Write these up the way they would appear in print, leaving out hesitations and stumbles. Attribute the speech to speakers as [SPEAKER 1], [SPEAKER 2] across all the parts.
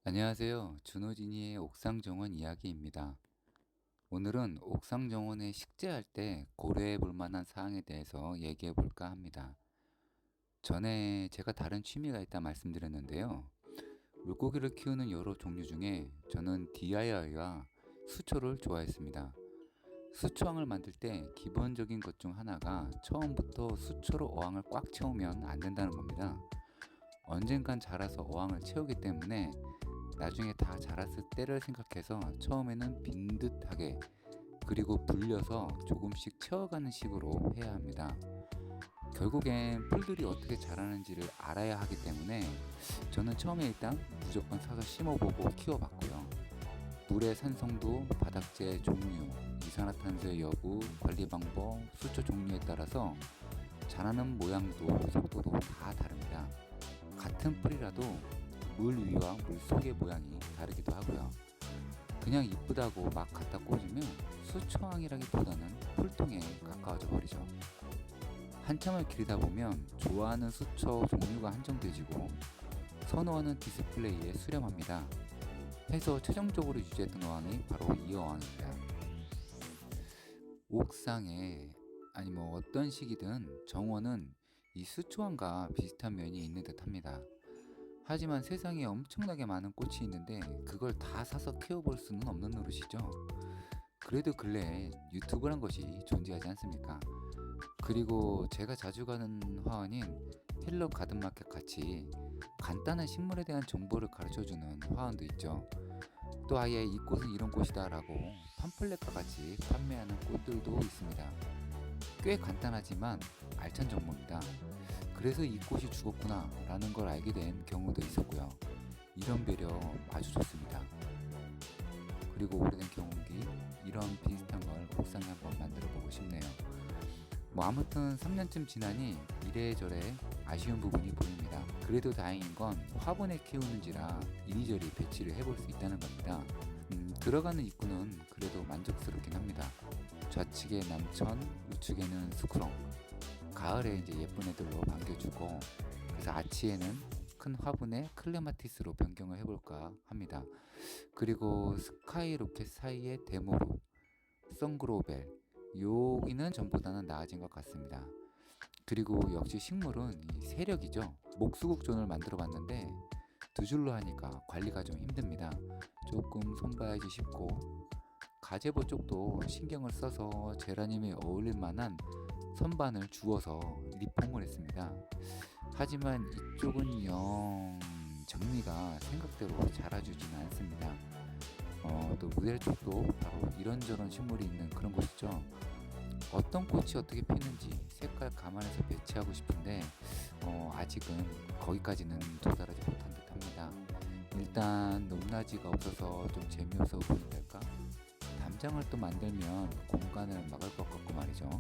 [SPEAKER 1] 안녕하세요. 준호진이의 옥상정원 이야기입니다. 오늘은 옥상정원에 식재할 때 고려해 볼 만한 사항에 대해서 얘기해 볼까 합니다. 전에 제가 다른 취미가 있다 말씀드렸는데요. 물고기를 키우는 여러 종류 중에 저는 DIY와 수초를 좋아했습니다. 수초왕을 만들 때 기본적인 것 중 하나가 처음부터 수초로 어항을 꽉 채우면 안 된다는 겁니다. 언젠간 자라서 어항을 채우기 때문에 나중에 다 자랐을 때를 생각해서 처음에는 빈듯하게 그리고 불려서 조금씩 채워가는 식으로 해야 합니다. 결국엔 풀들이 어떻게 자라는지를 알아야 하기 때문에 저는 처음에 일단 무조건 사서 심어보고 키워봤고요. 물의 산성도, 바닥재 종류, 이산화탄소의 여부, 관리 방법, 수초 종류에 따라서 자라는 모양도 속도도 다 다릅니다. 같은 풀이라도 물 위와 물 속의 모양이 다르기도 하고요. 그냥 이쁘다고 막 갖다 꽂으면 수초왕이라기보다는 풀통에 가까워져 버리죠. 한참을 기르다 보면 좋아하는 수초 종류가 한정되지고 선호하는 디스플레이에 수렴합니다. 해서 최종적으로 유지했던 어항이 바로 이 어항입니다. 옥상에 아니 어떤 식이든 정원은 이 수초왕과 비슷한 면이 있는 듯 합니다. 하지만 세상에 엄청나게 많은 꽃이 있는데 그걸 다 사서 키워볼 수는 없는 노릇이죠. 그래도 근래에 유튜브란 것이 존재하지 않습니까? 그리고 제가 자주 가는 화원인 텔러 가든마켓 같이 간단한 식물에 대한 정보를 가르쳐주는 화원도 있죠. 또 아예 이 꽃은 이런 꽃이다 라고 팜플렛과 같이 판매하는 꽃들도 있습니다. 꽤 간단하지만 알찬 정보입니다. 그래서 이 꽃이 죽었구나 라는 걸 알게 된 경우도 있었고요. 이런 배려 아주 좋습니다. 그리고 오래된 경운기 이런 비슷한 걸 옥상에 한번 만들어 보고 싶네요. 아무튼 3년쯤 지나니 이래저래 아쉬운 부분이 보입니다. 그래도 다행인 건 화분에 키우는지라 이리저리 배치를 해볼 수 있다는 겁니다. 들어가는 입구는 그래도 만족스럽긴 합니다. 좌측에 남천, 우측에는 수크롱. 가을에 이제 예쁜 애들로 반겨주고, 그래서 아치에는 큰 화분에 클레마티스로 변경을 해볼까 합니다. 그리고 스카이 로켓 사이에 데모루, 선그로벨, 여기는 전보다는 나아진 것 같습니다. 그리고 역시 식물은 이 세력이죠. 목수국존을 만들어 봤는데 두 줄로 하니까 관리가 좀 힘듭니다. 조금 손봐야지 싶고, 가제보 쪽도 신경을 써서 제라늄에 어울릴 만한 선반을 주워서 리폼을 했습니다. 하지만 이쪽은 영 장미가 생각대로 자라주지는 않습니다. 또 모델 쪽도 바로 이런저런 식물이 있는 그런 곳이죠. 어떤 꽃이 어떻게 피는지 색깔 감안해서 배치하고 싶은데 아직은 거기까지는 도달하지 못한 듯 합니다. 일단 높낮이가 없어서 좀 재미없어 보인달까? 담장을 또 만들면 공간을 막을 것 같고 말이죠.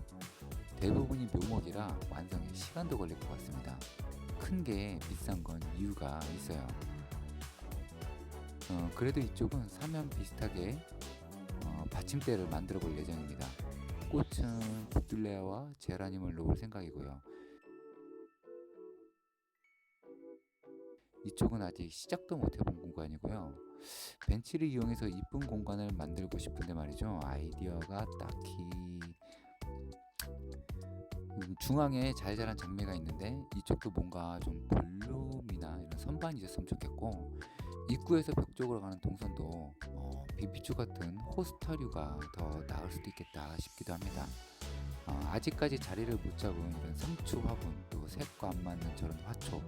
[SPEAKER 1] 대부분이 묘목이라 완성에 시간도 걸릴 것 같습니다. 큰 게 비싼 건 이유가 있어요. 그래도 이쪽은 사면 비슷하게 받침대를 만들어 볼 예정입니다. 꽃은 부들레아와 제라늄을 놓을 생각이고요. 이쪽은 아직 시작도 못 해본 공간이고요. 벤치를 이용해서 이쁜 공간을 만들고 싶은데 말이죠. 아이디어가 딱히 중앙에 잘 자란 장미가 있는데 이쪽도 뭔가 좀 볼륨이나 이런 선반이 있었으면 좋겠고, 입구에서 벽 쪽으로 가는 동선도 비비추 같은 호스터류가 더 나을 수도 있겠다 싶기도 합니다. 아직까지 자리를 못 잡은 이런 상추 화분, 또 색과 안 맞는 저런 화초,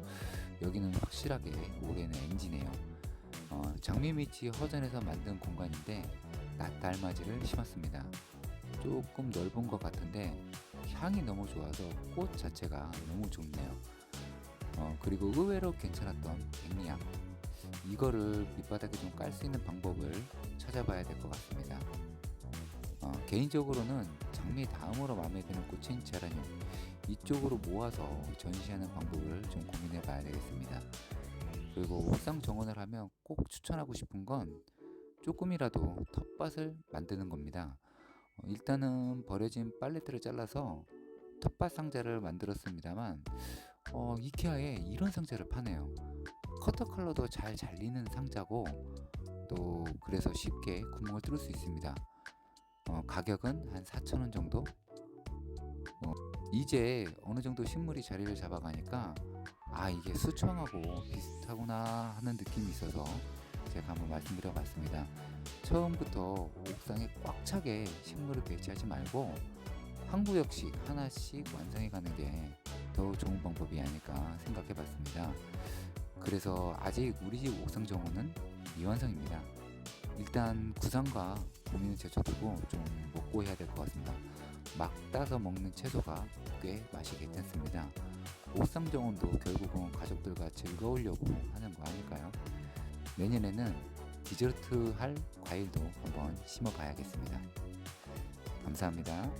[SPEAKER 1] 여기는 확실하게 올해는 NG네요. 장미 밑이 허전해서 만든 공간인데 낫달맞이를 심었습니다. 조금 넓은 것 같은데 향이 너무 좋아서 꽃 자체가 너무 좋네요. 그리고 의외로 괜찮았던 백리향, 이거를 밑바닥에 좀 깔 수 있는 방법을 찾아봐야 될 것 같습니다. 개인적으로는 장미 다음으로 마음에 드는 꽃인 제라늄, 이쪽으로 모아서 전시하는 방법을 좀 고민해 봐야 되겠습니다. 그리고 옥상 정원을 하면 꼭 추천하고 싶은 건 조금이라도 텃밭을 만드는 겁니다. 일단은 버려진 팔레트를 잘라서 텃밭 상자를 만들었습니다만 이케아에 이런 상자를 파네요. 커터 컬러도 잘 잘리는 상자고 또 그래서 쉽게 구멍을 뚫을 수 있습니다. 가격은 한 4,000원 정도? 이제 어느 정도 식물이 자리를 잡아가니까 이게 수초하고 비슷하구나 하는 느낌이 있어서 제가 한번 말씀드려 봤습니다. 처음부터 옥상에 꽉 차게 식물을 배치하지 말고 한 구역씩 하나씩 완성해 가는 게 더 좋은 방법이 아닐까 생각해 봤습니다. 그래서 아직 우리 집 옥상 정원은 미완성입니다. 일단 구상과 고민을 제쳐두고 좀 먹고 해야 될 것 같습니다. 막 따서 먹는 채소가 꽤 맛이 괜찮습니다. 옥상 정원도 결국은 가족들과 즐거우려고 하는 거 아닐까요? 내년에는 디저트 할 과일도 한번 심어 봐야겠습니다. 감사합니다.